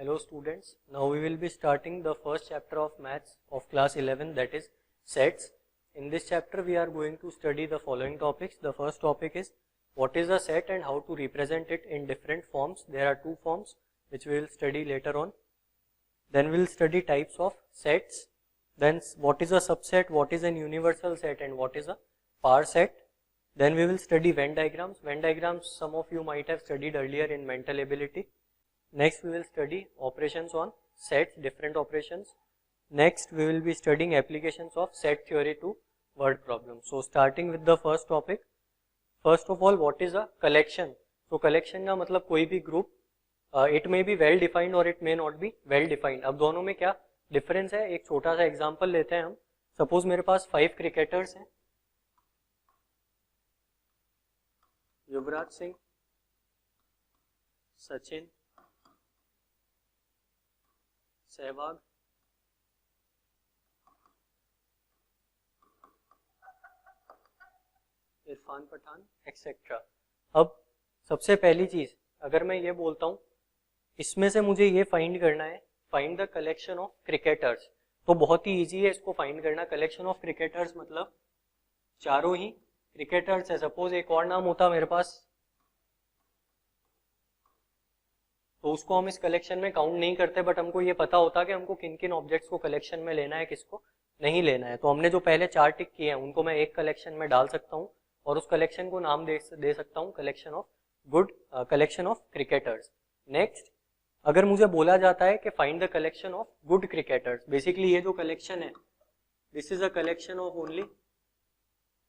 Hello students, now we will be starting the first chapter of maths of class 11, that is sets. In this chapter we are going to study the following topics. The first topic is what is a set and how to represent it in different forms. There are two forms which we will study later on. Then we will study types of sets. Then what is a subset, what is an universal set and what is a power set. Then we will study Venn diagrams. Venn diagrams some of you might have studied earlier in mental ability. Next we will study operations on sets, different operations. Next we will be studying applications of set theory to word problems. So starting with the first topic, first of all what is a collection? So collection का मतलब कोई भी group, it may be well defined or it may not be well defined. अब दोनों में क्या difference है? एक छोटा सा एग्जांपल लेते हैं हम. सपोज मेरे पास 5 क्रिकेटर्स हैं, युवराज सिंह, सचिन, सहवाग, इरफान पठान एक्सेट्रा. अब सबसे पहली चीज अगर मैं ये बोलता हूं इसमें से मुझे ये फाइंड करना है, find the collection of cricketers, तो बहुत ही इजी है इसको फाइंड करना. कलेक्शन ऑफ क्रिकेटर्स मतलब चारों ही क्रिकेटर्स है. सपोज एक और नाम होता मेरे पास तो उसको हम इस कलेक्शन में काउंट नहीं करते, बट हमको ये पता होता कि हमको किन किन ऑब्जेक्ट्स को कलेक्शन में लेना है, किसको नहीं लेना है. तो हमने जो पहले 4 टिक किए हैं उनको मैं एक कलेक्शन में डाल सकता हूँ और उस कलेक्शन को नाम दे सकता हूँ collection of good, collection of cricketers. Next अगर मुझे बोला जाता है कि find the collection of good cricketers, basically ये जो कलेक्शन है this is a collection of only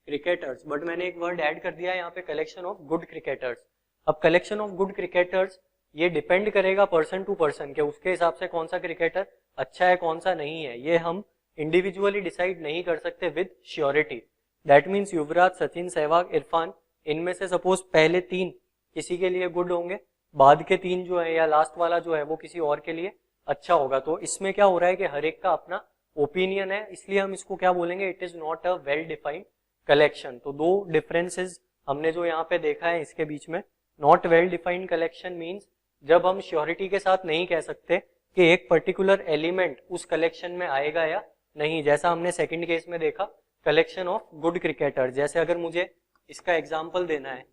cricketers, but मैंने एक वर्ड ऐड कर दिया है यहाँ पे कलेक्शन ऑफ गुड क्रिकेटर्स. अब कलेक्शन ऑफ गुड क्रिकेटर्स ये डिपेंड करेगा पर्सन टू पर्सन के उसके हिसाब से कौन सा क्रिकेटर अच्छा है कौन सा नहीं है, ये हम इंडिविजुअली डिसाइड नहीं कर सकते विद श्योरिटी. दैट मीन्स युवराज, सचिन, सहवाग, इरफान, इनमें से सपोज पहले 3 किसी के लिए गुड होंगे, बाद के 3 जो है या लास्ट वाला जो है वो किसी और के लिए अच्छा होगा. तो इसमें क्या हो रहा है कि हर एक का अपना ओपिनियन है, इसलिए हम इसको क्या बोलेंगे, it is not a well defined collection. तो 2 डिफरेंसेस हमने जो यहाँ पे देखा है इसके बीच में. Not well defined collection means जब हम श्योरिटी के साथ नहीं कह सकते कि एक पर्टिकुलर एलिमेंट उस कलेक्शन में आएगा या नहीं, जैसा हमने सेकंड केस में देखा कलेक्शन ऑफ गुड क्रिकेटर. जैसे अगर मुझे इसका एग्जांपल देना है,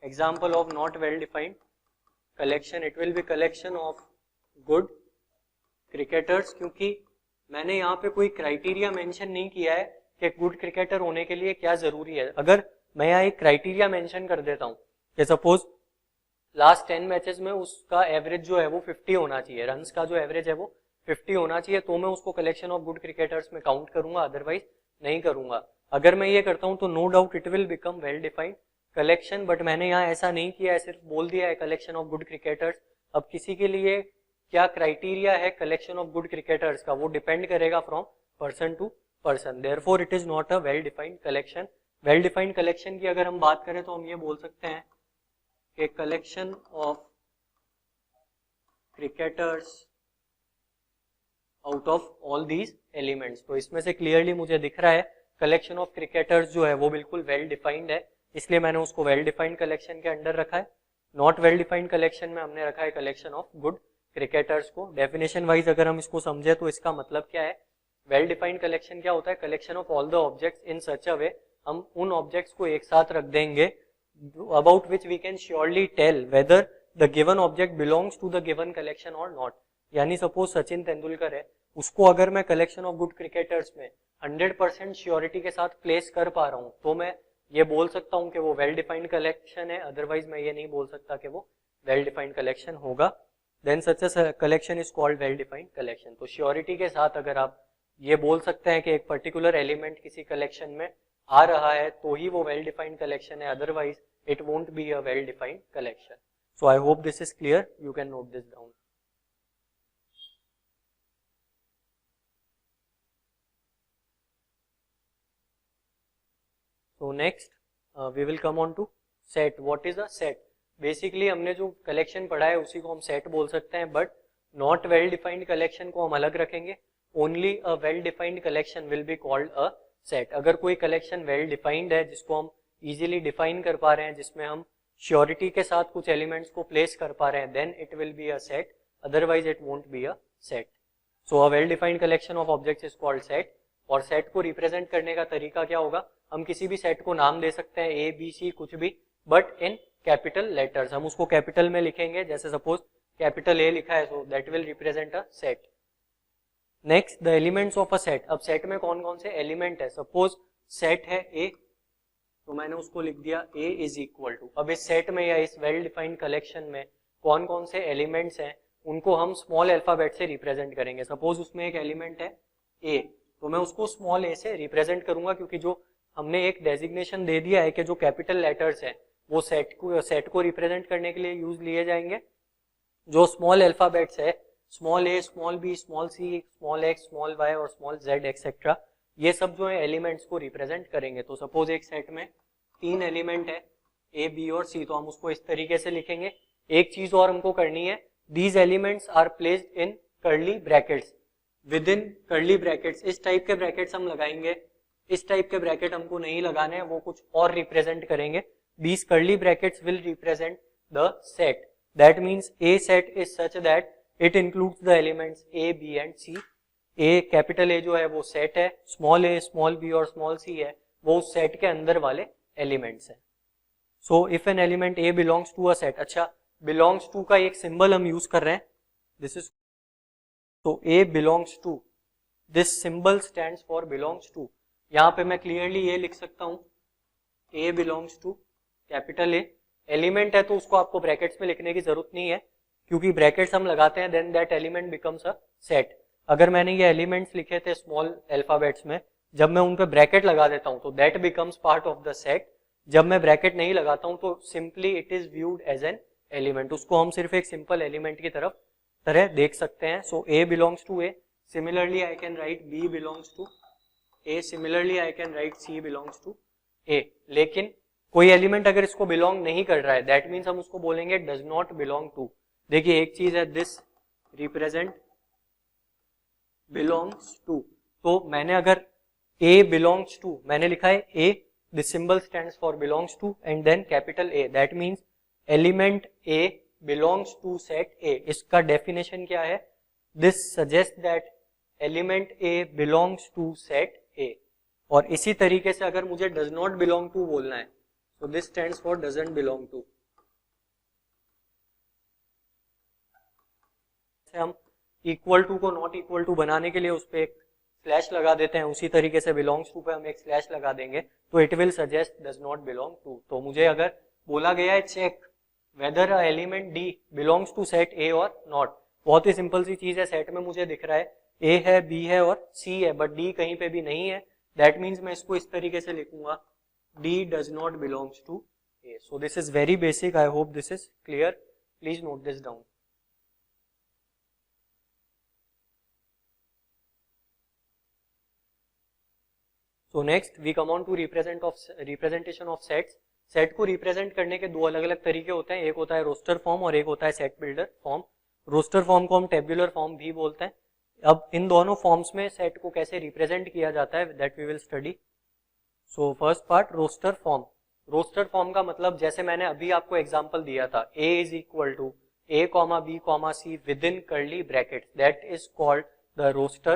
example of not well defined collection, it will B collection of good cricketers, क्योंकि मैंने यहाँ पे कोई क्राइटेरिया मेंशन नहीं किया है कि गुड क्रिकेटर होने के लिए क्या जरूरी है. अगर मैं यहाँ एक क्राइटेरिया मेंशन कर देता हूँ कि सपोज लास्ट 10 मैचेस में उसका एवरेज जो है वो 50 होना चाहिए, रन्स का जो एवरेज है वो 50 होना चाहिए, तो मैं उसको कलेक्शन ऑफ गुड क्रिकेटर्स में काउंट करूंगा, अदरवाइज नहीं करूंगा. अगर मैं ये करता हूं तो no doubt it will become well defined collection, but मैंने यहाँ ऐसा नहीं किया है, सिर्फ बोल दिया है कलेक्शन ऑफ गुड क्रिकेटर्स. अब किसी के लिए क्या क्राइटेरिया है कलेक्शन ऑफ गुड क्रिकेटर्स का वो डिपेंड करेगा from person to person, therefore it is not a well defined collection. Well defined collection की अगर हम बात करें तो हम ये बोल सकते हैं कि collection of cricketers out of all these elements. तो इसमें से क्लियरली मुझे दिख रहा है कलेक्शन ऑफ क्रिकेटर्स जो है वो बिल्कुल वेल डिफाइंड है, इसलिए मैंने उसको वेल डिफाइंड कलेक्शन के अंडर रखा है. नॉट वेल डिफाइंड कलेक्शन में हमने रखा है कलेक्शन ऑफ गुड क्रिकेटर्स को. डेफिनेशन वाइज अगर हम इसको समझे तो इसका मतलब क्या है, वेल डिफाइंड कलेक्शन क्या होता है, collection of all the objects in such a way, हम उन ऑब्जेक्ट्स को एक साथ रख देंगे about which we can surely tell whether the given object belongs to the given collection or not. यानी सपोज सचिन तेंदुलकर है, उसको अगर मैं कलेक्शन ऑफ गुड क्रिकेटर्स में 100% श्योरिटी के साथ प्लेस कर पा रहा हूँ तो मैं ये बोल सकता हूँ कि वो वेल डिफाइंड कलेक्शन है, अदरवाइज मैं ये नहीं बोल सकता कि वो वेल डिफाइंड कलेक्शन होगा. Then such a collection is called well defined collection. तो श्योरिटी के साथ अगर आप ये बोल सकते हैं कि एक पर्टिकुलर एलिमेंट किसी कलेक्शन में आ रहा है तो ही वो वेल डिफाइंड कलेक्शन है, otherwise it won't be a well defined collection. So I hope this is clear, you can note this down. So next we will come on to set. What is a set? Basically हमने जो collection पढ़ा है उसी को हम set बोल सकते हैं, but not well defined collection को हम अलग रखेंगे. Only a well defined collection will be called a set. अगर कोई collection well defined है जिसको हम इजीली डिफाइन कर पा रहे हैं, जिसमें हम श्योरिटी के साथ कुछ एलिमेंट्स को प्लेस कर पा रहे हैं, then it will be a set. otherwise it won't be a set. So a well defined collection of objects is called set. और सेट को रिप्रेजेंट करने का तरीका क्या होगा, हम किसी भी सेट को नाम दे सकते हैं ए बी सी कुछ भी, बट इन कैपिटल लेटर्स. हम उसको कैपिटल में लिखेंगे, जैसे सपोज कैपिटल ए लिखा है, so that will represent a set. Next the elements of a set. अब सेट में कौन कौन से एलिमेंट है. सपोज सेट है ए, तो मैंने उसको लिख दिया ए इज इक्वल टू. अब इस सेट में या इस वेल डिफाइंड कलेक्शन में कौन कौन से एलिमेंट्स हैं उनको हम स्मॉल अल्फाबेट से रिप्रेजेंट करेंगे. सपोज उसमें एक एलिमेंट है ए, तो मैं उसको स्मॉल ए से रिप्रेजेंट करूंगा, क्योंकि जो हमने एक डेजिग्नेशन दे दिया है कि जो कैपिटल लेटर्स हैं वो सेट को रिप्रेजेंट करने के लिए यूज लिए जाएंगे. जो स्मॉल अल्फाबेट्स है, small A, small B, small C, small x, small Y और स्मॉल जेड एक्सेट्रा, ये सब जो है एलिमेंट्स को रिप्रेजेंट करेंगे. तो सपोज एक सेट में 3 एलिमेंट है ए बी और सी, तो हम उसको इस तरीके से लिखेंगे. एक चीज और हमको करनी है, these elements are placed in curly brackets. Within curly brackets, इस टाइप के ब्रैकेट्स हम लगाएंगे. इस टाइप के ब्रैकेट हमको नहीं लगाने हैं, वो कुछ और रिप्रेजेंट करेंगे. These curly brackets will represent the set. That means a set is such that it includes the elements A B and C. A capital A जो है वो सेट है, स्मॉल ए, स्मॉल बी और small C है वो उस set के अंदर वाले एलिमेंट्स हैं. So if an element A belongs to a set. अच्छा, बिलोंग्स टू का एक सिंबल हम यूज कर रहे हैं, दिस इज, तो A belongs to, this symbol stands for belongs to. यहां पे मैं क्लियरली ये लिख सकता हूं, A belongs to capital A. Element है तो उसको आपको ब्रैकेट्स में लिखने की जरूरत नहीं है, क्योंकि ब्रैकेट्स हम लगाते हैं then that element becomes a set. अगर मैंने ये एलिमेंट्स लिखे थे स्मॉल अल्फाबेट्स में, जब मैं उन पे ब्रैकेट लगा देता हूं तो that becomes part of the set. जब मैं ब्रैकेट नहीं लगाता हूं तो simply it is viewed as an element. उसको हम सिर्फ एक सिंपल एलिमेंट की तरह देख सकते हैं. So A belongs to A. Similarly I can write B belongs to A. Similarly I can write C belongs to A. लेकिन कोई एलिमेंट अगर इसको बिलोंग नहीं कर रहा है, दैट मीन्स हम उसको बोलेंगे डज नॉट बिलोंग टू. देखिए एक चीज है, दिस रिप्रेजेंट बिलोंग्स टू. तो मैंने अगर ए बिलोंग्स टू मैंने लिखा है A, this symbol stands for belongs to and then capital A. That means element A belongs to set A. इसका डेफिनेशन क्या है, this suggest that element A belongs to set A. और इसी तरीके से अगर मुझे डज नॉट बिलोंग टू बोलना है, so this stands for doesn't belong to. हम इक्वल टू को नॉट इक्वल टू बनाने के लिए उस पर एक स्लैश लगा देते हैं, उसी तरीके से बिलोंग्स टू पे हम एक स्लैश लगा देंगे तो it will suggest does not belong to. तो मुझे अगर बोला गया है check whether a element D belongs to set A और नॉट, बहुत ही सिंपल सी चीज है. सेट में मुझे दिख रहा है ए है, बी है और सी है, बट डी कहीं पे भी नहीं है. दैट मीन्स मैं इसको इस तरीके से लिखूंगा, D does not belongs to A. So this is very basic. I hope this is clear. Please note this down. So next we come on to representation of sets. Set को represent करने के दो अलग अलग तरीके होते हैं. एक होता है रोस्टर फॉर्म और एक होता है set builder form. Roster form को हम टेब्यूलर फॉर्म भी बोलते हैं. अब इन दोनों फॉर्म्स में सेट को कैसे रिप्रेजेंट किया जाता है that we will study. So first part, roster form. Roster form का मतलब जैसे मैंने अभी आपको एग्जांपल दिया था, a is equal to a comma b comma c within curly bracket, that is called the roster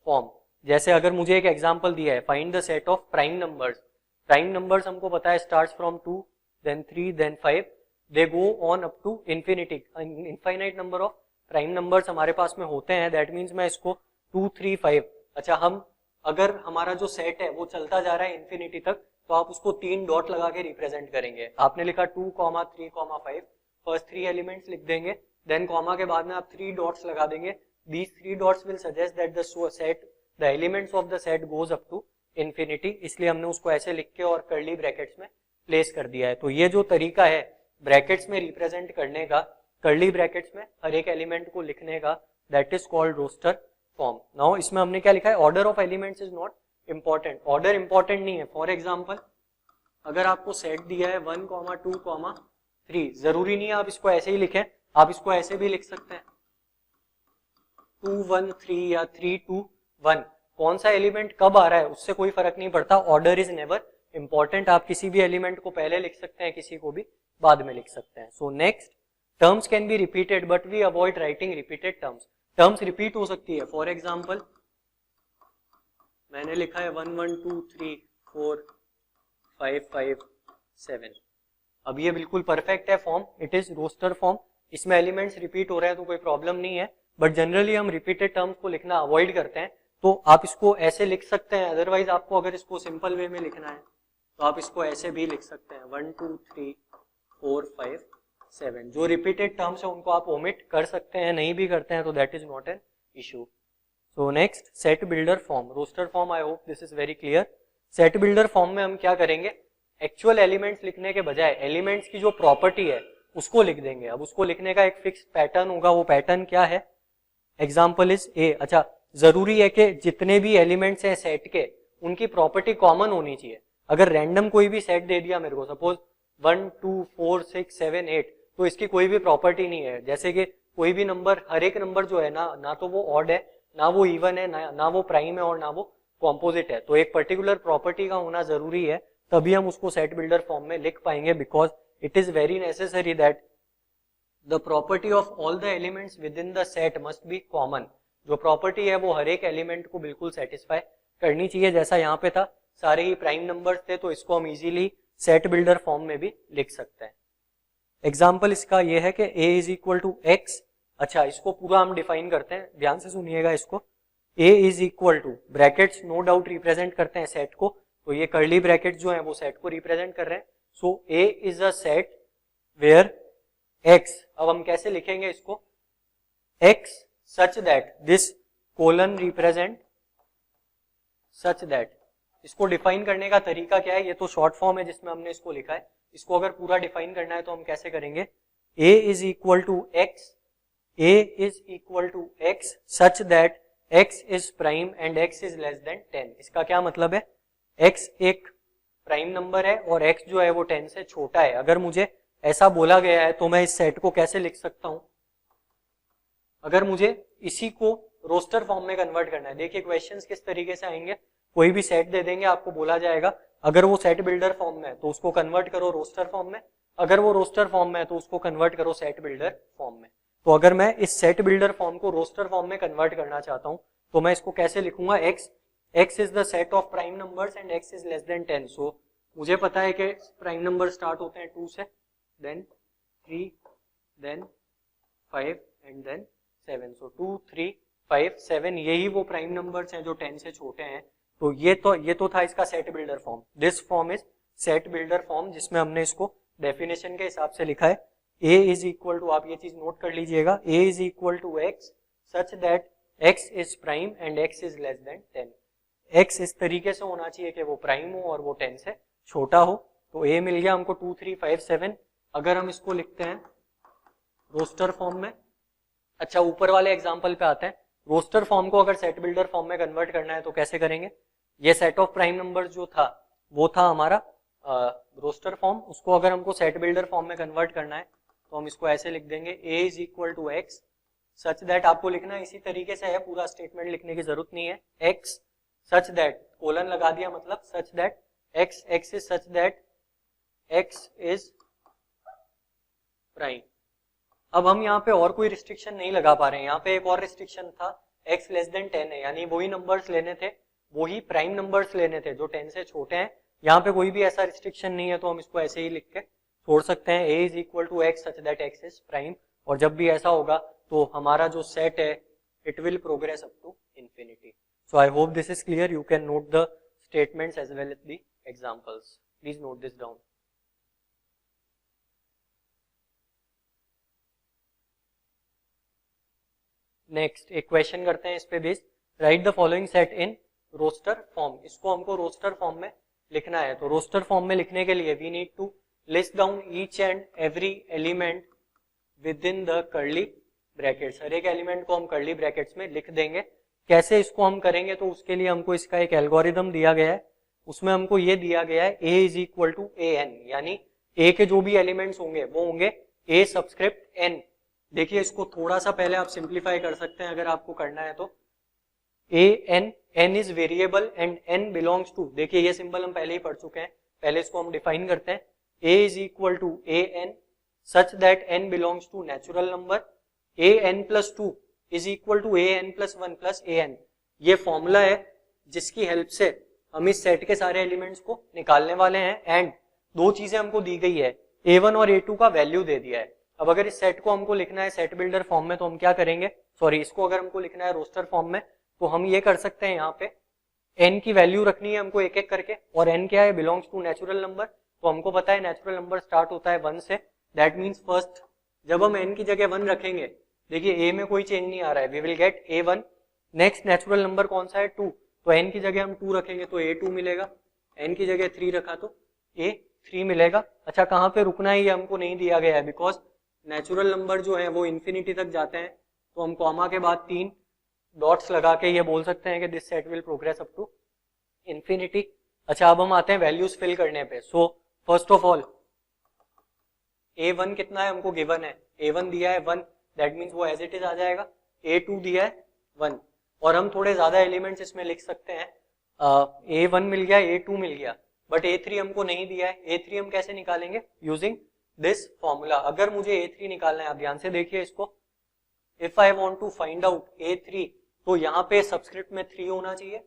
form. जैसे अगर मुझे एक एग्जांपल दिया है, find the set of prime numbers. Prime numbers हमको पता है starts from 2 then 3 then 5, they go on up to infinity. Infinite number of prime numbers हमारे पास में होते हैं. दैट मीन्स मैं इसको 2 3 5, अच्छा हम अगर हमारा जो सेट है वो चलता जा रहा है इन्फिनिटी तक, तो आप उसको 3 डॉट लगा के रिप्रेजेंट करेंगे. आपने लिखा 2, 3, 5, फर्स्ट 3 एलिमेंट्स लिख देंगे, देन कॉमा के बाद में आप 3 डॉट्स लगा देंगे. These 3 dots will suggest that the elements of the set goes up to infinity. इसलिए हमने उसको ऐसे लिख के और कर्ली ब्रैकेट्स में प्लेस कर दिया है. तो ये जो तरीका है ब्रैकेट्स में रिप्रेजेंट करने का, कर्ली ब्रैकेट्स में हर एक एलिमेंट को लिखने का, that is called roster form. Now इसमें हमने क्या लिखा है, order of elements is not important. Order important नहीं है. फॉर एग्जांपल अगर आपको सेट दिया है 1, 2, 3, जरूरी नहीं है आप इसको ऐसे ही लिखें, आप इसको ऐसे भी लिख सकते हैं 2, 1, 3 या 3, 2, 1. कौन सा एलिमेंट कब आ रहा है उससे कोई फर्क नहीं पड़ता. Order is never important. आप किसी भी एलिमेंट को पहले लिख सकते हैं, किसी को भी बाद में लिख सकते हैं. So next terms can be repeated but we avoid writing repeated terms. Terms repeat हो सकती है. फॉर एग्जाम्पल मैंने लिखा है 1 1 2 3 4 5 5 7. अब ये बिल्कुल परफेक्ट है form, it is roster form. इसमें एलिमेंट्स रिपीट हो रहे हैं तो कोई प्रॉब्लम नहीं है, बट जनरली हम रिपीटेड टर्म्स को लिखना अवॉइड करते हैं. तो आप इसको ऐसे लिख सकते हैं. अदरवाइज आपको अगर इसको सिंपल वे में लिखना है तो आप इसको ऐसे भी लिख सकते हैं 1 2 3 4 5 7. जो रिपीटेड टर्म्स है उनको आप ओमिट कर सकते हैं, नहीं भी करते हैं तो that is not an issue. So next, set builder form, roster form. I hope this is very clear. Set builder form में हम क्या करेंगे, एक्चुअल एलिमेंट्स लिखने के बजाय एलिमेंट्स की जो प्रॉपर्टी है उसको लिख देंगे. अब उसको लिखने का एक फिक्स्ड पैटर्न होगा. वो पैटर्न क्या है, एग्जाम्पल इज ए. अच्छा, जरूरी है कि जितने भी एलिमेंट्स हैं सेट के उनकी प्रॉपर्टी कॉमन होनी चाहिए. अगर रैंडम कोई भी सेट दे दिया मेरे को, सपोज 1 2 4 6 7 8, तो इसकी कोई भी प्रॉपर्टी नहीं है. जैसे कि कोई भी नंबर, हर एक नंबर जो है ना तो वो ऑड है, ना वो इवन है, ना वो प्राइम है और ना वो कॉम्पोजिट है. तो एक पर्टिकुलर प्रॉपर्टी का होना जरूरी है, तभी हम उसको सेट बिल्डर फॉर्म में लिख पाएंगे. Because it is very necessary that the property of all the elements with in the set must be common. जो प्रॉपर्टी है वो हर एक एलिमेंट को बिल्कुल सेटिस्फाई करनी चाहिए. जैसा यहाँ पे था, सारे ही प्राइम नंबर्स थे, तो इसको हम इजीली सेट बिल्डर फॉर्म में भी लिख सकते हैं. एग्जाम्पल इसका ये है कि a is equal to x. अच्छा, इसको पूरा हम डिफाइन करते हैं, ध्यान से सुनिएगा इसको. a is equal to, brackets no doubt represent करते हैं सेट को, तो ये कर्ली ब्रैकेट जो है वो सेट को रिप्रेजेंट कर रहे हैं. So a is a set where x. अब हम कैसे लिखेंगे इसको, x such that this colon represent such that. इसको डिफाइन करने का तरीका क्या है, ये तो शॉर्ट फॉर्म है जिसमें हमने इसको लिखा है. इसको अगर पूरा डिफाइन करना है तो हम कैसे करेंगे, a is equal to x, a is equal to x such that x is prime and x is less than 10. इसका क्या मतलब है, x एक प्राइम नंबर है और x जो है वो 10 से छोटा है. अगर मुझे ऐसा बोला गया है तो मैं इस सेट को कैसे लिख सकता हूं, अगर मुझे इसी को रोस्टर फॉर्म में कन्वर्ट करना है. देखिए क्वेश्चंस किस तरीके से आएंगे, कोई भी सेट दे देंगे, आपको बोला जाएगा अगर वो सेट बिल्डर फॉर्म में है तो उसको कन्वर्ट करो रोस्टर फॉर्म में, अगर वो रोस्टर फॉर्म में है तो उसको कन्वर्ट करो सेट बिल्डर फॉर्म में. तो अगर मैं इस सेट बिल्डर फॉर्म को रोस्टर फॉर्म में कन्वर्ट करना चाहता हूं तो मैं इसको कैसे लिखूंगा, x is the set of prime numbers and x is less than 10. सो मुझे पता है कि प्राइम नंबर स्टार्ट होते हैं 2 से, then 3, then 5 and then 7. So 2 3 5 7 यही वो प्राइम नंबर्स हैं जो 10 से छोटे हैं. तो ये तो था इसका set builder form. This form is set builder form, जिसमें हमने इसको डेफिनेशन के हिसाब से लिखा है. a इज इक्वल टू, आप ये चीज नोट कर लीजिएगा, a is equal to x such that x is prime and x is less than 10. x इस तरीके से होना चाहिए कि वो प्राइम हो और वो 10 से छोटा हो. तो a मिल गया हमको 2 3 5 7. अगर हम इसको लिखते हैं रोस्टर फॉर्म में, अच्छा ऊपर वाले एग्जांपल पे आते हैं. रोस्टर फॉर्म को अगर सेट बिल्डर फॉर्म में कन्वर्ट करना है तो कैसे करेंगे, ये सेट ऑफ प्राइम नंबर्स जो था वो था हमारा रोस्टर फॉर्म. उसको अगर हमको सेट बिल्डर फॉर्म में कन्वर्ट करना है तो हम इसको ऐसे लिख देंगे, a is equal to x such that, आपको लिखना इसी तरीके से है, पूरा स्टेटमेंट लिखने की जरूरत नहीं है. x सच दैट, कोलन लगा दिया, मतलब सच that x is such that x is prime. अब हम यहाँ पे और कोई रिस्ट्रिक्शन नहीं लगा पा रहे हैं. यहाँ पे एक और रिस्ट्रिक्शन था, x लेस देन 10 है, यानी वही नंबर्स लेने थे, वही प्राइम नंबर्स लेने थे जो 10 से छोटे हैं. यहाँ पे कोई भी ऐसा रिस्ट्रिक्शन नहीं है, तो हम इसको ऐसे ही लिख के छोड़ सकते हैं, a is equal to x such that x is prime. और जब भी ऐसा होगा तो हमारा जो सेट है it will progress up to infinity. So I hope this is clear. You can note the statements as well as the examples. Please note this down. Next एक क्वेश्चन करते हैं इस पे based. Write the following set in roster form. इसको हमको roster form में लिखना है. तो रोस्टर फॉर्म में लिखने के लिए we need to list down each and every element within the curly brackets. हर एक एलिमेंट को हम कर्ली ब्रैकेट्स में लिख देंगे. कैसे इसको हम करेंगे, तो उसके लिए हमको इसका एक एल्गोरिदम दिया गया है. उसमें हमको ये दिया गया है a is equal to an, यानी a के जो भी एलिमेंट्स होंगे वो होंगे a सबस्क्रिप्ट n. देखिए इसको थोड़ा सा पहले आप सिंप्लीफाई कर सकते हैं अगर आपको करना है तो. n is variable and n belongs to, देखिए ये सिंबल हम पहले ही पढ़ चुके हैं, पहले इसको हम डिफाइन करते हैं. a is equal to an such that n belongs to natural number an+2 is equal to an+1 plus an। ये फॉर्मूला है जिसकी हेल्प से हम इस सेट के सारे एलिमेंट्स को निकालने वाले हैं। एंड दो चीजें हमको दी गई है, a1 और a2 का वैल्यू दे दिया है। अब अगर इस सेट को हमको लिखना है सेट बिल्डर फॉर्म में तो हम क्या करेंगे, सॉरी इसको अगर हमको लिखना है रोस्टर फॉर्म में तो हम ये कर सकते हैं, यहाँ पे n की वैल्यू रखनी है हमको एक एक करके, और n क्या है, बिलोंग्स टू नेचुरल नंबर। तो हमको पता है नेचुरल नंबर स्टार्ट होता है 1 से। दैट मीन्स फर्स्ट जब हम n की जगह 1 रखेंगे, देखिए a में कोई चेंज नहीं आ रहा है, we will get a1। Next natural number कौन सा है, 2, तो n की जगह हम 2 रखेंगे तो a2 मिलेगा, n की जगह 3 रखा तो a3 मिलेगा। अच्छा, कहाँ पे रुकना है ये हमको नहीं दिया गया है, बिकॉज नेचुरल नंबर जो है वो इन्फिनिटी तक जाते हैं, तो हम कॉमा के बाद 3 डॉट्स लगा के ये बोल सकते हैं कि this set will progress up to infinity. अच्छा, अब हम आते हैं वैल्यूज फिल करने पे। So first of all a1 कितना है हमको गिवन है, a1 दिया है 1, दैट मीन्स वो एज इट इज आ जाएगा। a2 दिया है 1, और हम थोड़े ज्यादा एलिमेंट्स इसमें लिख सकते हैं। a1 मिल गया, a2 मिल गया, बट a3 हमको नहीं दिया है। a3 हम कैसे निकालेंगे, यूजिंग दिस फॉर्मूला। अगर मुझे a3 निकालना है, आप ध्यान से देखिए इसको, if I want to find out a3, तो यहाँ पे सबस्क्रिप्ट में 3 होना चाहिए,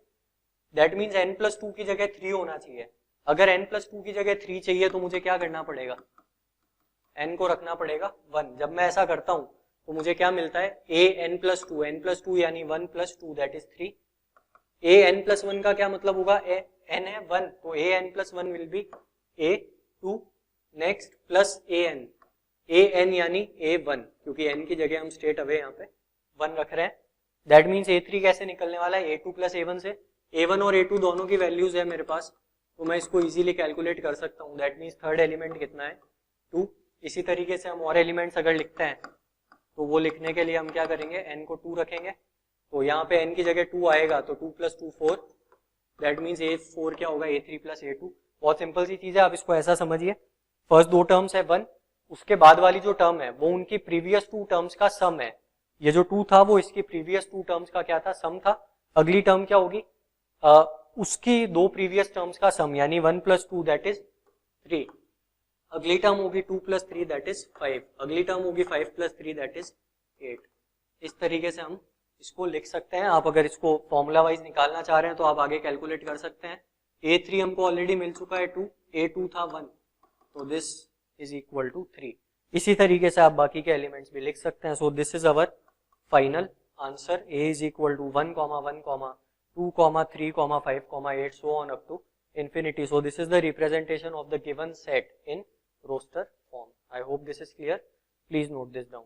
दैट मीन्स n+2 की जगह 3 होना चाहिए। अगर n+2 की जगह 3 चाहिए तो मुझे क्या करना पड़ेगा, n को रखना पड़ेगा 1। जब मैं ऐसा करता हूं तो मुझे क्या मिलता है, an+2, n+2 यानी 1+2 दैट इज 3। an+1 का क्या मतलब होगा, n है 1, तो an+1 will be a2 next plus an यानी a1, क्योंकि n की जगह हम स्ट्रेट अवे यहाँ पे 1 रख रहे हैं। दैट मीन्स a3 कैसे निकलने वाला है, a2 प्लस a1 से। a1 और a2 दोनों की वैल्यूज है मेरे पास, तो मैं इसको इजीली कैलकुलेट कर सकता हूँ। दैट मीन्स थर्ड एलिमेंट कितना है, 2। इसी तरीके से हम और एलिमेंट्स अगर लिखते हैं तो वो लिखने के लिए हम क्या करेंगे, n को 2 रखेंगे, तो यहाँ पे n की जगह 2 आएगा, तो 2 + 2 4, दैट मीन्स a4 क्या होगा, a3 + a2। बहुत सिंपल सी चीज है, आप इसको ऐसा समझिए, फर्स्ट 2 टर्म्स है 1, उसके बाद वाली जो टर्म है वो उनकी प्रीवियस 2 टर्म्स का सम है। ये जो 2 था वो इसकी प्रीवियस 2 टर्म्स का क्या था, सम था। अगली टर्म क्या होगी, उसकी 2 प्रीवियस टर्म्स का सम, यानी 1 + 2 दैट इज 3। अगली टर्म होगी 2 + 3 दैट इज 5। अगली टर्म होगी 5 + 3 दैट इज 8। इस तरीके से हम इसको लिख सकते हैं। आप अगर इसको फॉर्मूला वाइज निकालना चाह रहे हैं तो आप आगे कैलकुलेट कर सकते हैं। a3 हमको ऑलरेडी मिल चुका है 2, a2 था 1, तो दिस इज इक्वल टू 3। इसी तरीके से आप बाकी के एलिमेंट्स भी लिख सकते हैं। So this is our final answer, a is equal to 1, 1, 2, 3, 5, 8 so on up to infinity. So this is the representation of the given set in roster form. I hope this is clear. Please note this down.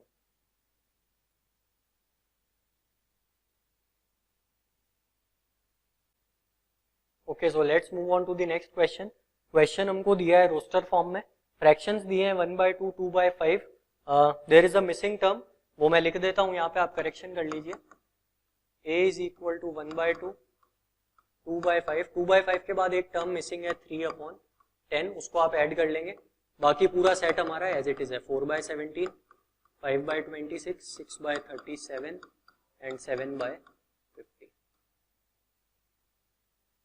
Okay, so let's move on to the next question. Question हमको दिया है roster form में, fractions दिए हैं 1/2, 2/5. There is a missing term, वो मैं लिख देता हूँ यहाँ पे, आप करेक्शन कर लीजिए। a is equal to 1/2, 2/5, 2/5 के बाद एक टर्म मिसिंग है 3/10, उसको आप ऐड कर लेंगे। बाकी पूरा सेट हमारा एज इट इज है, 4/17, 5/26, 6/37 एंड 7/50।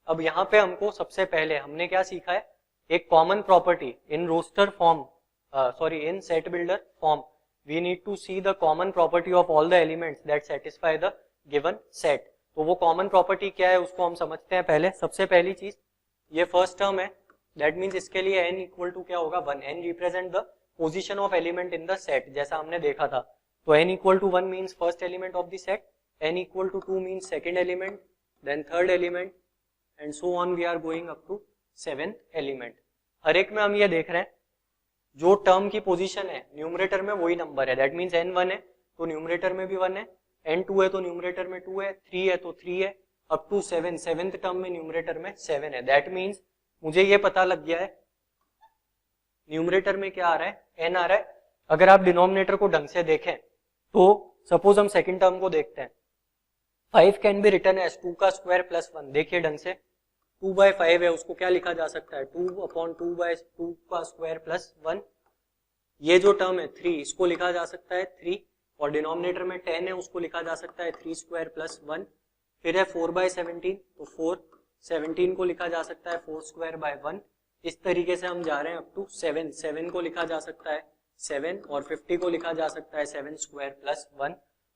अब यहाँ पे हमको सबसे पहले हमने क्या सीखा है, एक common property in roster form, in set builder form, we need to see the common property of all the elements that satisfy the given set. तो वो कॉमन प्रॉपर्टी क्या है उसको हम समझते हैं पहले। सबसे पहली चीज, ये फर्स्ट टर्म है, दैट मीन्स इसके लिए n इक्वल टू क्या होगा, 1। n represent the position of element in the set, जैसा हमने देखा था। तो n equal to 1 means first element of the set, n equal to 2 means second element, then third element, and so on we are going up to 7th element. हर एक में हम ये देख रहे हैं जो टर्म की पोजीशन है न्यूमरेटर में वही नंबर है, दैट मीन्स n1 है तो न्यूमरेटर में भी 1 है, n2 है तो न्यूमरेटर में 2 है, 3 है तो 3 है, अप टू 7, 7th टर्म में न्यूमरेटर में 7 है। दैट मीन्स मुझे ये पता लग गया है न्यूमरेटर में क्या आ रहा है, n आ रहा है। अगर आप डिनोमिनेटर को ढंग से देखें तो सपोज हम सेकंड टर्म को देखते हैं, 5 कैन बी रिटन एज 2 का स्क्वायर प्लस 1। देखिए ढंग से, 2/5 है, उसको क्या लिखा जा सकता है, 2/2 का स्क्वायर प्लस 1। ये जो टर्म है 3, इसको लिखा जा सकता है 3, और डिनोमिनेटर में 10 है, उसको लिखा जा सकता है 3 स्क्वायर प्लस 1। फिर है 4/17, तो 4/17 को लिखा जा सकता है 4 स्क्वायर बाय 1। इस तरीके से हम जा रहे हैं अप टू 7, 7 को लिखा जा सकता है 7 और 50 को लिखा जा सकता है 7 स्क्वायर प्लस 1।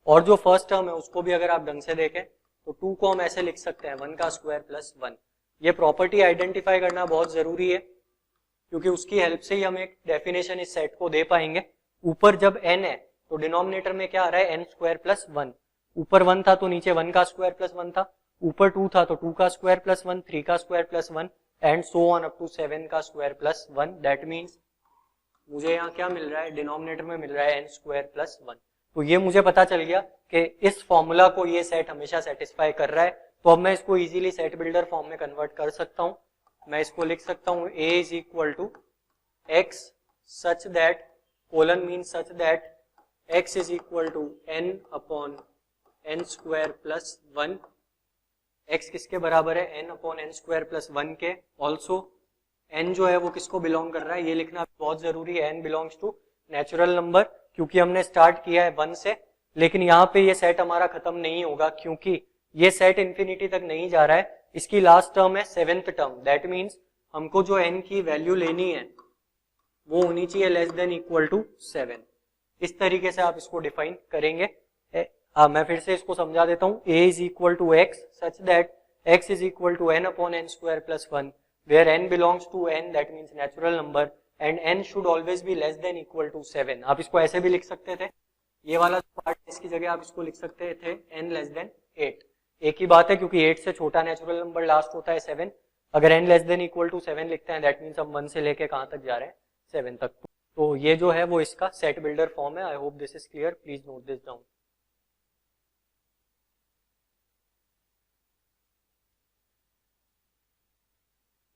और जो फर्स्ट टर्म है उसको भी अगर आप ढंग से देखें तो 2 को हम ऐसे लिख सकते हैं 1 का स्क्वायर प्लस 1। ये प्रॉपर्टी आइडेंटिफाई करना बहुत जरूरी है क्योंकि उसकी हेल्प से ही हम एक डेफिनेशन इस सेट को दे पाएंगे। ऊपर जब n है तो डिनोमिनेटर में क्या आ रहा है n स्क्वायर प्लस 1। ऊपर 1 था तो नीचे 1 का स्क्वायर प्लस 1 था, ऊपर 2 था तो 2 का स्क्वायर प्लस 1, 3 का square plus 1 and so on up to 7 का स्क्वायर प्लस 1। दैट मीन्स मुझे यहाँ क्या मिल रहा है, डिनोमिनेटर में मिल रहा है n स्क्वायर प्लस 1। तो ये मुझे पता चल गया कि इस फॉर्मूला को ये सेट हमेशा सेटिस्फाई कर रहा है। तो अब मैं इसको इजीली सेट बिल्डर फॉर्म में कन्वर्ट कर सकता हूँ। मैं इसको लिख सकता हूँ a is equal to x such that colon mean such that x is equal to n upon n square plus 1। x किसके बराबर है, n upon n square plus 1 के। ऑल्सो n जो है वो किसको बिलोंग कर रहा है ये लिखना बहुत जरूरी है, n belongs to natural number, क्योंकि हमने स्टार्ट किया है 1 से। लेकिन यहाँ पे ये सेट हमारा खत्म नहीं होगा क्योंकि ये सेट इंफिनिटी तक नहीं जा रहा है। इसकी लास्ट टर्म है 7th टर्म। दैट मीन्स हमको जो n की वैल्यू लेनी है वो होनी चाहिए लेस देन इक्वल टू 7। इस तरीके से आप इसको डिफाइन करेंगे। मैं फिर से इसको समझा देता हूँ। a is equal to x such that x is equal to n upon n square plus 1 where n belongs to n, that means natural number, and n should always be less than equal to 7। आप इसको ऐसे भी लिख सकते थे, ये वाला part इसकी जगह आप इसको लिख सकते थे n लेस देन 8। एक ही बात है क्योंकि 8 से छोटा नेचुरल नंबर लास्ट होता है 7। अगर n less than equal to 7 लिखते हैं दैट मीन्स हम 1 से लेके कहाँ तक जा रहे हैं, 7 तक। तो ये जो है वो इसका सेट बिल्डर फॉर्म है। I hope this is clear, please note this down.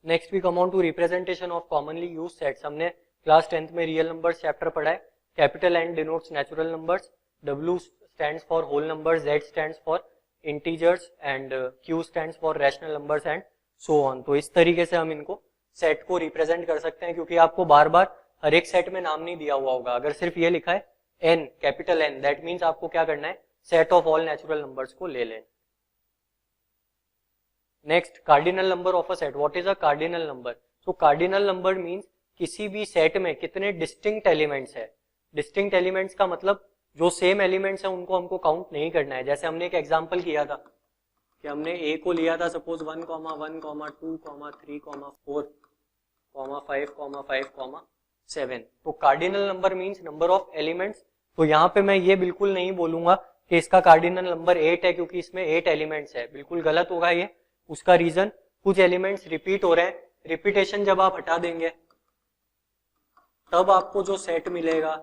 Next we come on to representation of commonly use sets. हमने क्लास 10th में रियल नंबर्स चैप्टर पढ़ा है। Capital N denotes natural numbers, W stands for whole numbers, Z stands for integers and Q stands for rational numbers and so on. तो इस तरीके से हम इनको सेट को रिप्रेजेंट कर सकते हैं क्योंकि आपको बार बार हर एक सेट में नाम नहीं दिया हुआ होगा। अगर सिर्फ ये लिखा है N, capital N, that means आपको क्या करना है, set of all natural numbers को ले लें। Next, cardinal number of a set. What is a cardinal number? So cardinal number means किसी भी सेट में कितने डिस्टिंक्ट एलिमेंट्स है। डिस्टिंक्ट एलिमेंट्स का मतलब जो सेम एलिमेंट्स है उनको हमको काउंट नहीं करना है। जैसे हमने एक एग्जांपल किया था कि हमने a को लिया था सपोज 1, 1, 2, 3, 4, 5, 5, 7। तो cardinal number means number of elements. तो यहाँ पे मैं ये बिल्कुल नहीं बोलूंगा कि इसका कार्डिनल नंबर 8 है क्योंकि इसमें 8 एलिमेंट्स है, बिल्कुल गलत होगा ये। उसका रीजन कुछ एलिमेंट्स रिपीट हो रहे हैं। रिपीटेशन जब आप हटा देंगे तब आपको जो सेट मिलेगा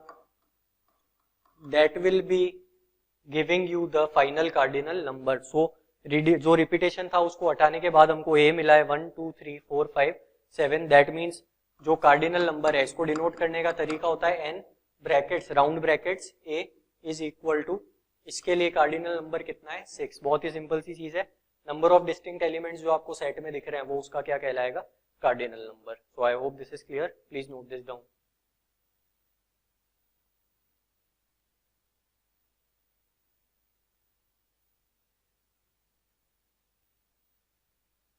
that will be giving you the final cardinal number. So जो रिपीटेशन था उसको हटाने के बाद हमको a मिला है 1, 2, 3, 4, 5, 7। दैट मीन्स जो कार्डिनल नंबर है इसको डिनोट करने का तरीका होता है n brackets, round brackets, a is equal to, इसके लिए कार्डिनल नंबर कितना है, 6। बहुत ही सिंपल सी चीज है। नंबर ऑफ डिस्टिंक्ट एलिमेंट्स जो आपको सेट में दिख रहे हैं वो उसका क्या कहलाएगा, cardinal number. So I hope this is clear, please note this down.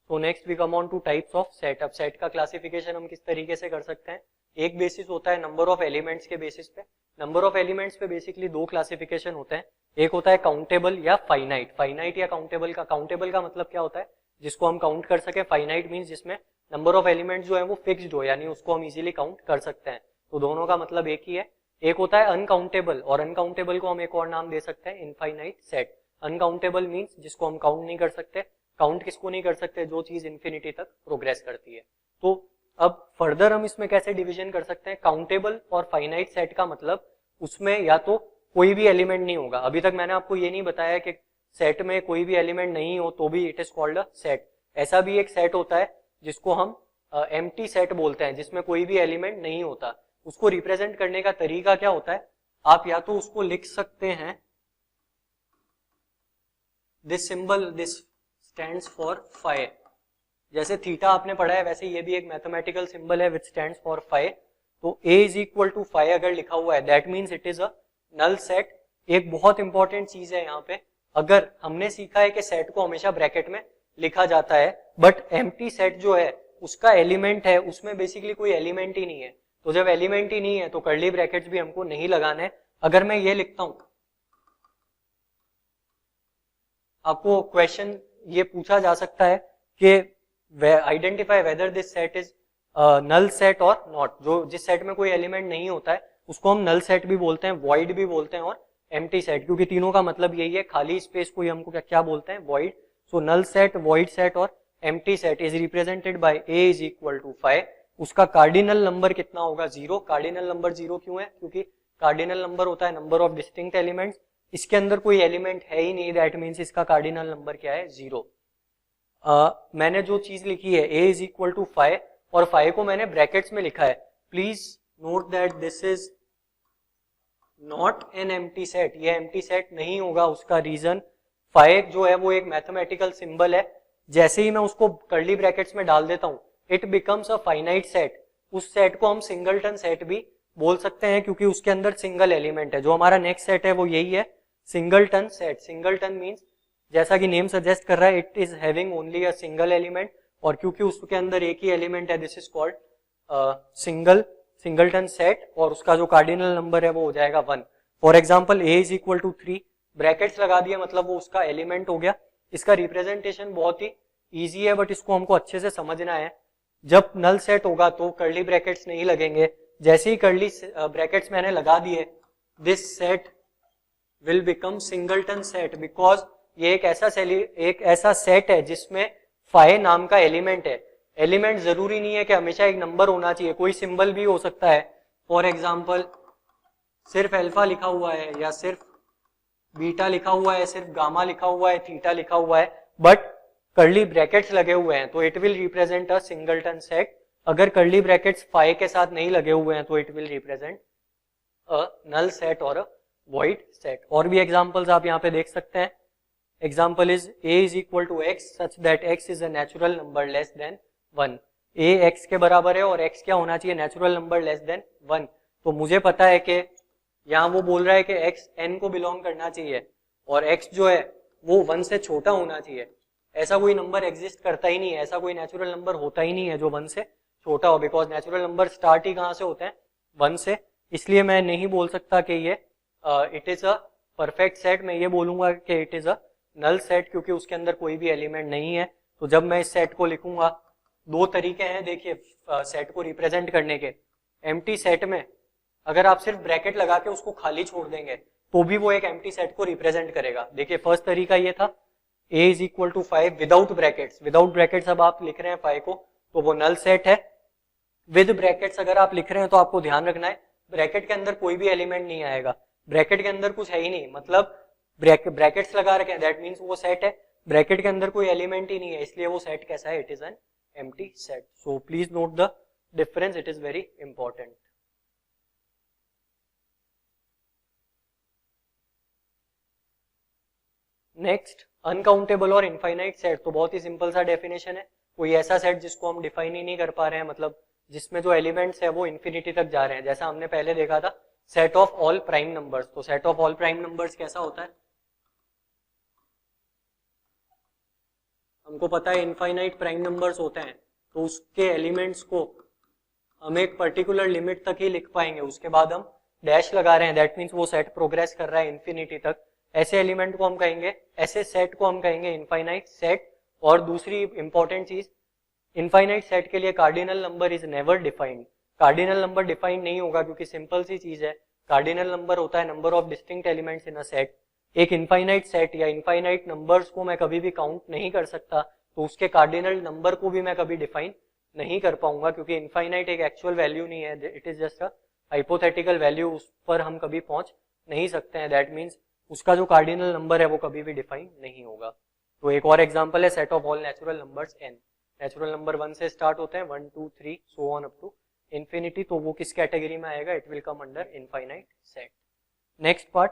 तो next we come on to types of set. अब सेट का क्लासिफिकेशन हम किस तरीके से कर सकते हैं। एक बेसिस होता है नंबर ऑफ एलिमेंट्स के बेसिस पे। नंबर ऑफ एलिमेंट्स पे बेसिकली दो क्लासिफिकेशन होते हैं। एक होता है काउंटेबल या फाइनाइट। फाइनाइट या काउंटेबल का मतलब क्या होता है, जिसको हम काउंट कर सके। फाइनाइट मींस जिसमें नंबर ऑफ एलिमेंट्स जो है वो फिक्स्ड हो, यानी उसको हम इजीली काउंट कर सकते हैं। तो दोनों का मतलब एक ही है। एक होता है अनकाउंटेबल, और अनकाउंटेबल को हम एक और नाम दे सकते हैं, इनफाइनाइट सेट। अनकाउंटेबल मींस जिसको हम काउंट नहीं कर सकते। काउंट किसको नहीं कर सकते, जो चीज इंफिनिटी तक प्रोग्रेस करती है। तो अब फर्दर हम इसमें कैसे डिवीजन कर सकते हैं। काउंटेबल और फाइनाइट सेट का मतलब उसमें या तो कोई भी एलिमेंट नहीं होगा। अभी तक मैंने आपको ये नहीं बताया कि सेट में कोई भी एलिमेंट नहीं हो तो भी it is called a set. ऐसा भी एक सेट होता है जिसको हम एम्प्टी सेट बोलते हैं, जिसमें कोई भी एलिमेंट नहीं होता। उसको रिप्रेजेंट करने का तरीका क्या होता है, आप या तो उसको लिख सकते हैं this symbol, this stands for phi. जैसे थीटा आपने पढ़ा है वैसे ये भी एक मैथमेटिकल सिंबल है विच स्टैंड्स फॉर फाई। तो a is equal to phi अगर लिखा हुआ है that means it is a null set. एक बहुत इंपॉर्टेंट चीज है यहाँ पे, अगर हमने सीखा है कि सेट को हमेशा ब्रैकेट में लिखा जाता है, बट एम्प्टी सेट जो है उसका एलिमेंट है उसमें बेसिकली कोई एलिमेंट ही नहीं है। तो जब एलिमेंट ही नहीं है तो कर्ली ब्रैकेट्स भी हमको नहीं लगाने हैं। अगर मैं ये लिखता हूं, आपको क्वेश्चन ये पूछा जा सकता है कि identify whether this set is null set और नॉट। जो जिस सेट में कोई एलिमेंट नहीं होता है उसको हम नल सेट भी बोलते हैं, वॉइड भी बोलते हैं और एम्प्टी सेट, क्योंकि तीनों का मतलब यही है, खाली स्पेस को ही हमको क्या बोलते हैं, void. So null set, void set और empty set is represented by A is equal to 5। उसका कार्डिनल नंबर कितना होगा, 0। कार्डिनल नंबर 0 क्यों है, क्योंकि कार्डिनल नंबर होता है नंबर ऑफ डिस्टिंक्ट एलिमेंट्स। इसके अंदर कोई एलिमेंट है ही नहीं, दैट मीन्स इसका कार्डिनल नंबर क्या है, 0। मैंने जो चीज लिखी है a इज इक्वल टू 5 और 5 को मैंने ब्रैकेट्स में लिखा है। Please note that this is not an empty set, ये एम्प्टी सेट नहीं होगा। उसका रीजन 5 जो है वो एक मैथमेटिकल सिंबल है, जैसे ही मैं उसको कर्ली ब्रैकेट्स में डाल देता हूं it becomes a finite set. उस सेट को हम सिंगलटन सेट भी बोल सकते हैं क्योंकि उसके अंदर सिंगल एलिमेंट है। जो हमारा नेक्स्ट सेट है वो यही है, सिंगलटन सेट। सिंगलटन मीन्स जैसा कि नेम सजेस्ट कर रहा है, it is having only a single element, और क्योंकि उसके अंदर एक ही एलिमेंट है this is called singleton set, और उसका जो कार्डिनल नंबर है वो हो जाएगा 1। For example a is equal to 3, brackets लगा दिया मतलब वो उसका एलिमेंट हो गया। इसका रिप्रेजेंटेशन बहुत ही ईजी है बट इसको हमको अच्छे से समझना है। जब नल सेट होगा तो कर्ली ब्रैकेट्स नहीं लगेंगे, जैसे ही कर्ली ब्रैकेट्स मैंने लगा दिए this set will become singleton set, because ये एक ऐसा सेट है जिसमें 5 नाम का एलिमेंट है। एलिमेंट जरूरी नहीं है कि हमेशा एक नंबर होना चाहिए, कोई सिंबल भी हो सकता है। फॉर एग्जाम्पल सिर्फ अल्फा लिखा हुआ है या सिर्फ बीटा लिखा हुआ है, सिर्फ गामा लिखा हुआ है, थीटा लिखा हुआ है, बट कर्ली ब्रैकेट्स लगे हुए हैं तो it will represent a singleton set. अगर कर्ली ब्रैकेट्स 5 के साथ नहीं लगे हुए हैं तो it will represent a null set और अ वॉइड सेट। और भी एग्जांपल्स आप यहाँ पे देख सकते हैं। Example is a is equal to x such that x is a natural number less than 1। a x के बराबर है और x क्या होना चाहिए, नेचुरल नंबर लेस देन 1। तो मुझे पता है कि यहाँ वो बोल रहा है कि x n को बिलोंग करना चाहिए और x जो है वो 1 से छोटा होना चाहिए। ऐसा कोई नंबर एग्जिस्ट करता ही नहीं है, ऐसा कोई नेचुरल नंबर होता ही नहीं है जो 1 से छोटा हो, बिकॉज नेचुरल नंबर स्टार्ट ही कहाँ से होते हैं, 1 से। इसलिए मैं नहीं बोल सकता कि ये it is a perfect set, मैं ये बोलूंगा कि it is a null set क्योंकि उसके अंदर कोई भी एलिमेंट नहीं है। तो जब मैं इस सेट को लिखूंगा, दो तरीके हैं देखिए सेट को रिप्रेजेंट करने के। एम्प्टी सेट में अगर आप सिर्फ ब्रैकेट लगा के उसको खाली छोड़ देंगे तो भी वो एक एम्प्टी सेट को रिप्रेजेंट करेगा। देखिए फर्स्ट तरीका ये था, a is equal to 5 without brackets. Without brackets अब आप लिख रहे हैं 5 को तो वो नल सेट है। विद ब्रैकेट्स अगर आप लिख रहे हैं तो आपको ध्यान रखना है ब्रैकेट के अंदर कोई भी एलिमेंट नहीं आएगा, ब्रैकेट के अंदर कुछ है ही नहीं, मतलब ब्रैकेट्स लगा रखे हैं दैट मींस वो सेट है, ब्रैकेट के अंदर कोई एलिमेंट ही नहीं है, इसलिए वो सेट कैसा है, it is an empty set. So please note the difference, it is very important. Next uncountable और इनफाइनाइट सेट। तो बहुत ही सिंपल सा डेफिनेशन है, कोई ऐसा सेट जिसको हम डिफाइन ही नहीं कर पा रहे हैं, मतलब जिसमें जो एलिमेंट्स है वो इन्फिनिटी तक जा रहे हैं। जैसा हमने पहले देखा था set of all prime numbers. तो set of all prime numbers कैसा होता है, हमको पता है इनफाइनाइट प्राइम नंबर्स होते हैं तो उसके एलिमेंट्स को हम एक पर्टिकुलर लिमिट तक ही लिख पाएंगे, उसके बाद हम डैश लगा रहे हैं दैट मीन्स वो सेट प्रोग्रेस कर रहा है इन्फिनिटी तक। ऐसे एलिमेंट को हम कहेंगे, ऐसे सेट को हम कहेंगे इनफाइनाइट सेट। और दूसरी इंपॉर्टेंट चीज, इनफाइनाइट सेट के लिए cardinal number is never defined. Cardinal number defined नहीं होगा क्योंकि सिंपल सी चीज है, कार्डिनल नंबर होता है number of distinct elements in a set. एक इनफाइनाइट सेट या इनफाइनाइट नंबर्स को मैं कभी भी काउंट नहीं कर सकता, तो उसके कार्डिनल नंबर को भी मैं कभी डिफाइन नहीं कर पाऊंगा क्योंकि इनफाइनाइट एक एक्चुअल वैल्यू नहीं है, it is just a hypothetical value, उस पर हम कभी पहुंच नहीं सकते हैं। दैट मीन्स उसका जो कार्डिनल नंबर है वो कभी भी डिफाइन नहीं होगा। तो एक और एग्जांपल है set of all natural numbers n। Natural number 1 से स्टार्ट होते हैं, 1 2 3 so on up to infinity, तो वो किस कैटेगरी में आएगा, it will come under infinite set. Next part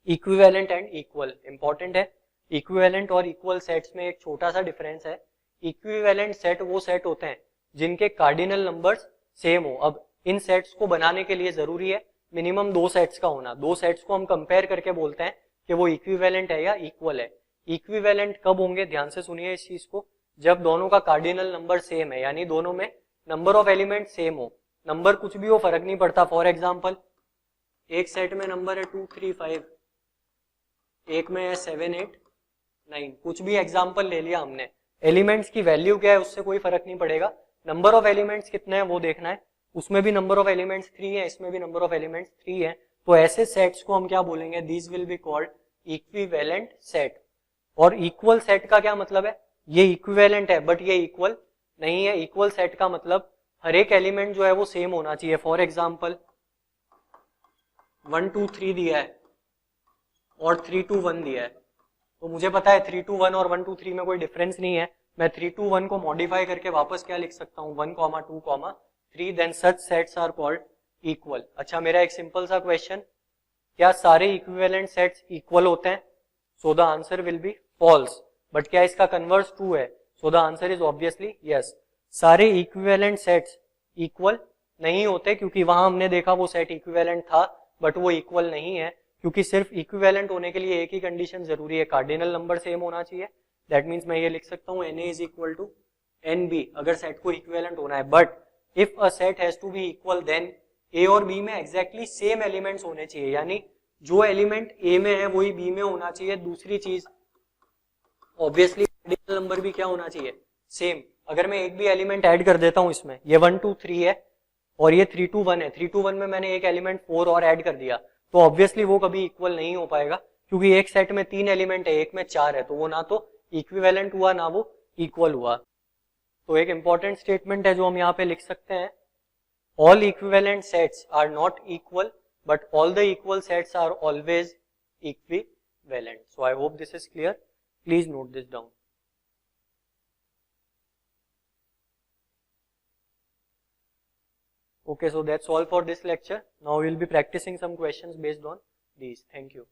equivalent and equal, important है। इक्विवेलेंट और इक्वल सेट्स में एक छोटा सा डिफरेंस है। इक्विवेलेंट सेट वो सेट होते हैं जिनके कार्डिनल नंबर्स सेम हो। अब इन सेट्स को बनाने के लिए जरूरी है मिनिमम 2 सेट्स का होना। 2 सेट्स को हम कंपेयर करके बोलते हैं कि वो इक्विवेलेंट है या इक्वल है। इक्विवेलेंट कब होंगे, ध्यान से सुनिए इस चीज को, जब दोनों का कार्डिनल नंबर सेम है, यानी दोनों में नंबर ऑफ एलिमेंट सेम हो। नंबर कुछ भी हो फर्क नहीं पड़ता। फॉर एग्जाम्पल एक सेट में नंबर है 2 3 5, एक में है 7 8 9, कुछ भी एग्जाम्पल ले लिया हमने, एलिमेंट्स की वैल्यू क्या है उससे कोई फर्क नहीं पड़ेगा, नंबर ऑफ एलिमेंट्स कितने हैं वो देखना है। उसमें भी नंबर ऑफ एलिमेंट्स 3 है, इसमें भी नंबर ऑफ एलिमेंट्स 3 है, तो ऐसे सेट्स को हम क्या बोलेंगे, this will be called equivalent set. और इक्वल सेट का क्या मतलब है, ये इक्विवेलेंट है बट ये इक्वल नहीं है। इक्वल सेट का मतलब हर एक एलिमेंट जो है वो सेम होना चाहिए। फॉर एग्जाम्पल 1 2 3 दिया है और 3 2 1 दिया है, तो मुझे पता है 3 2 1 और 1 2 3 में कोई डिफरेंस नहीं है, मैं 3 2 1 को मॉडिफाई करके वापस क्या लिख सकता हूँ 1 2 3, then such sets are called equal. अच्छा मेरा एक सिंपल सा क्वेश्चन, क्या सारे इक्विवेलेंट सेट्स इक्वल होते हैं? So the answer will be false. But क्या इसका कन्वर्स ट्रू है? So the answer is obviously yes. सारे इक्विवेलेंट सेट्स इक्वल नहीं होते, क्योंकि वहां हमने देखा वो सेट इक्विवेलेंट था बट वो इक्वल नहीं है, क्योंकि सिर्फ इक्विवेलेंट होने के लिए एक ही कंडीशन जरूरी है, कार्डिनल नंबर सेम होना चाहिए। दैट मीन्स मैं ये लिख सकता हूँ Na is equal to NB अगर सेट को इक्विवेलेंट होना है। But if a set has to be equal then A और B में एग्जैक्टली सेम एलिमेंट्स होने चाहिए, यानी जो एलिमेंट A में है वही B में होना चाहिए। दूसरी चीज ऑब्वियसली कार्डिनल नंबर भी क्या होना चाहिए, सेम। अगर मैं एक भी एलिमेंट ऐड कर देता हूं इसमें, ये 1 2 3 है और ये 3 2 1 है, 3 2 1 में मैंने एक एलिमेंट 4 और ऐड कर दिया, तो ऑब्वियसली वो कभी इक्वल नहीं हो पाएगा, क्योंकि एक सेट में 3 एलिमेंट है, एक में 4 है, तो वो ना तो इक्विवेलेंट हुआ ना वो इक्वल हुआ। तो एक इंपॉर्टेंट स्टेटमेंट है जो हम यहाँ पे लिख सकते हैं, all equivalent sets are not equal but all the equal sets are always equivalent. So I hope this is clear, please note this down. Okay, so that's all for this lecture. Now we will be practicing some questions based on these. Thank you.